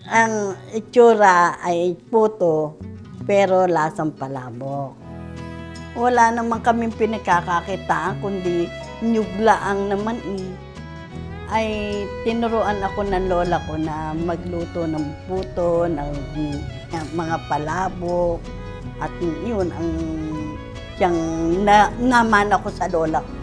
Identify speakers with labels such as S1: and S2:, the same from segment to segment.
S1: Ang itsura ay puto, pero lasang palabok. Wala naman kaming pinagkakakitaan, kundi nyuglaang naman eh. Ay tinuruan ako ng lola ko na magluto ng puto, ng mga palabok, at yun ang siyang naman ako sa lola ko.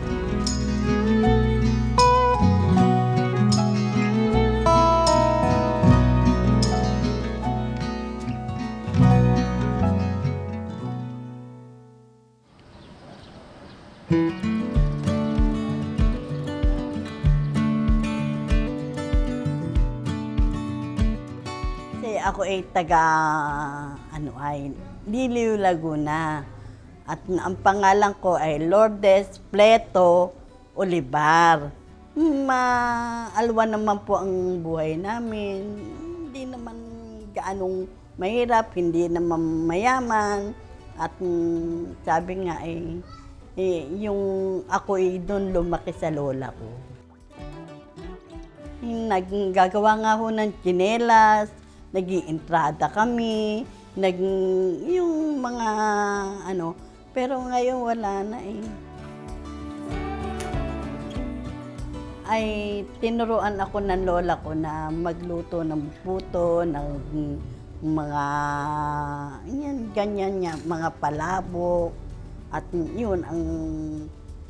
S1: Kasi ako ay Liliw, Laguna. At ang pangalan ko ay Lourdes Pleto Olivar. Maalwan naman po ang buhay namin. Hindi naman gaanong mahirap, hindi naman mayaman. At sabi nga yung ako ay doon lumaki sa lola ko. Naggagawa nga ho ng tsinelas, nag-ientrada kami, yung mga pero ngayon wala na eh. Ay tinuruan ako ng lola ko na magluto ng puto, ng mga ganyan niya, mga palabok. At yun ang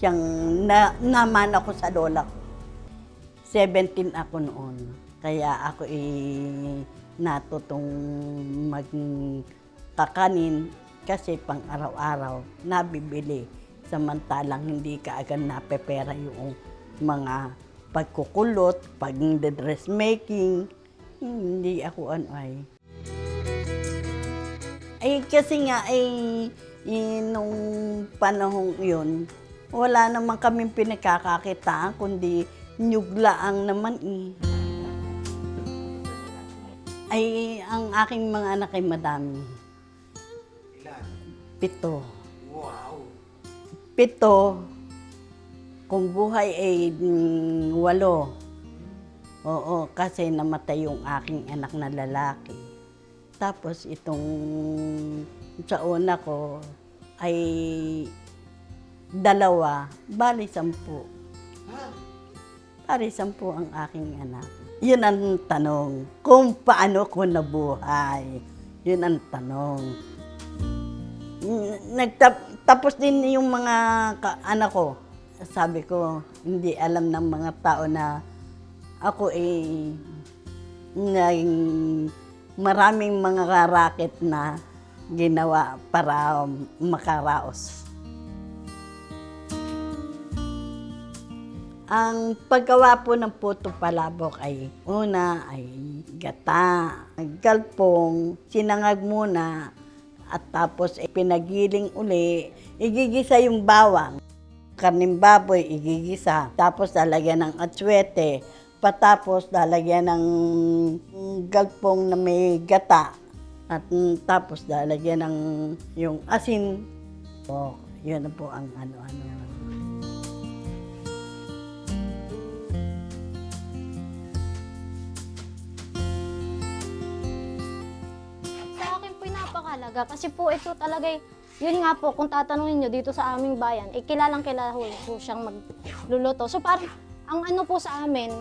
S1: siyang naman ako sa lola ko. 17 ako noon. Kaya ako natutong magkakanin kasi pang araw-araw nabibili. Samantalang hindi ka agad napepera yung mga pagkukulot, pag-dressmaking. Hindi ako kasi nga nung panahong yun, wala naman kaming pinagkakakitaan, kundi nyuglaang naman eh. Ang aking mga anak ay madami.
S2: Ilan?
S1: 7.
S2: Wow!
S1: 7. Kung buhay ay 8. Oo, kasi namatay yung aking anak na lalaki. Tapos itong sa una ko ay 2, bali 10. Bali 10 ang aking anak. Yun ang tanong, kung paano ko nabuhay. Yun ang tanong. Tapos din yung mga anak ko. Sabi ko, hindi alam ng mga tao na ako maraming mga racket na ginawa para makaraos. Ang paggawa po ng puto palabok ay una ay gata, galpong, sinangag muna at tapos pinagiling uli, igigisa yung bawang. Karning baboy igigisa, tapos lalagyan ng atsuete, patapos lalagyan ng galpong na may gata at tapos lalagyan ng yung asin. So, yun na po ang ano-ano.
S3: Kasi po ito talaga, yun nga po, kung tatanungin nyo dito sa aming bayan, kilalang kilala po siyang magluluto. So parang, ang ano po sa amin,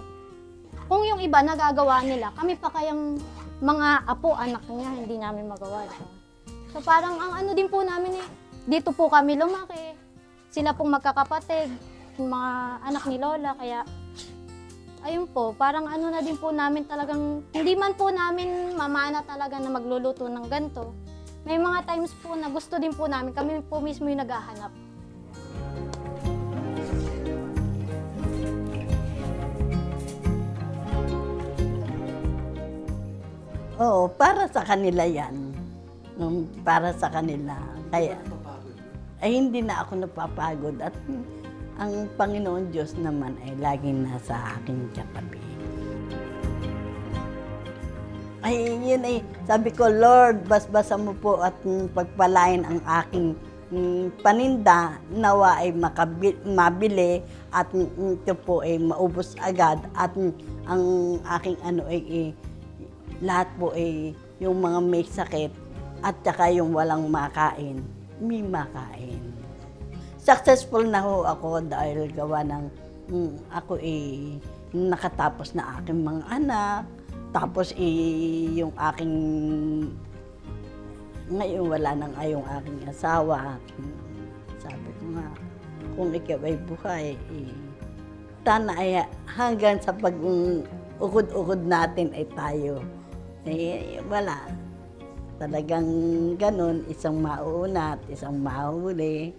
S3: kung yung iba nagagawa nila, kami pa kayang mga apo, anak niya, hindi namin magawa. So parang ang ano din po namin dito po kami lumaki, sila pong magkakapatid, yung mga anak ni Lola, kaya ayun po, parang ano na din po namin talagang, hindi man po namin mamana talaga na magluluto ng ganito. May mga times po na gusto din po namin, kami po mismo yung naghahanap.
S1: Oo, para sa kanila yan. Para sa kanila. Kaya, hindi na ako napapagod. At ang Panginoon Diyos naman ay laging nasa aking katabi. Sabi ko, Lord, basbasan mo po at pagpalain ang aking paninda, nawa ay mabili at ito po ay maubos agad at ang aking lahat po yung mga may sakit at saka yung walang makain, may makain. Successful na ho ako dahil gawa ng ako nakatapos na aking mga anak, tapos yung aking, ngayon wala nang yung aking asawa. Sabi ko nga, kung ikaw ay buhay, sana ay hanggang sa pag-ukod-ukod natin ay tayo. Wala. Talagang ganun, isang mauna at isang mahuli.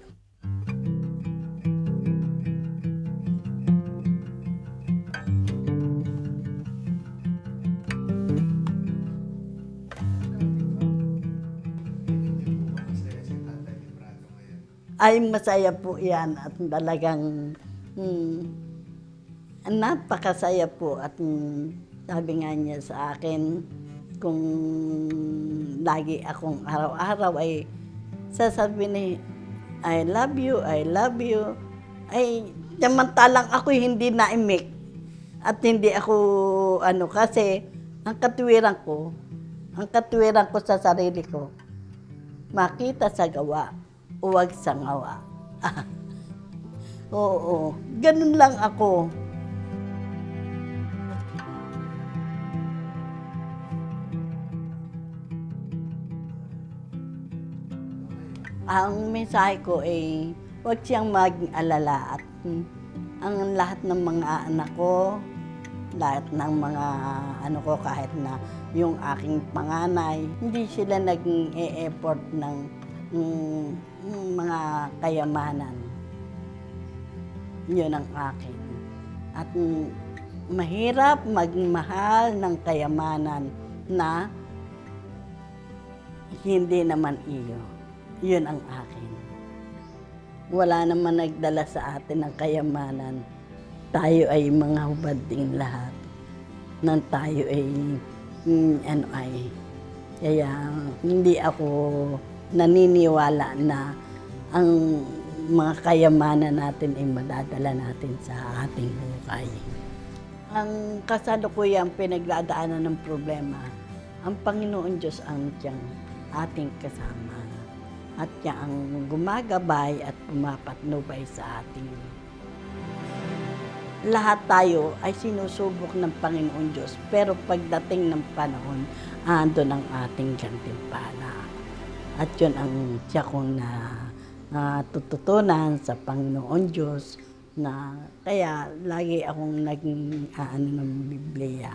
S1: Ay masaya po yan at talagang napakasaya po at sabi nga niya sa akin, kung lagi akong araw-araw ay sasabihin ni I love you, ay samantalang ako hindi naimik at hindi ako kasi ang katwiran ko sa sarili ko, makita sa gawa, huwag sa ngawa. Oo, ganun lang ako. Ang mensahe ko ay huwag siyang mag-alala at ang lahat ng mga anak ko, lahat ng mga ko kahit na yung aking panganay, hindi sila nag-e-effort ng mga kayamanan. Yun ang akin. At mahirap magmahal ng kayamanan na hindi naman iyo. Yun ang akin. Wala naman nagdala sa atin ng kayamanan. Tayo ay mga hubad din lahat. Nang tayo ay kaya hindi ako naniniwala na ang mga kayamanan natin ay madadala natin sa ating buhay. Ang kasalukuyang pinagdadaanan ng problema, ang Panginoon Diyos ang siyang ating kasama. At siya ang gumagabay at pumapatnubay sa ating. Lahat tayo ay sinusubok ng Panginoon Diyos, pero pagdating ng panahon, andun ang ating gantimpala. At yun ang siya kong natututunan sa Panginoon Diyos na kaya lagi akong ng Biblia.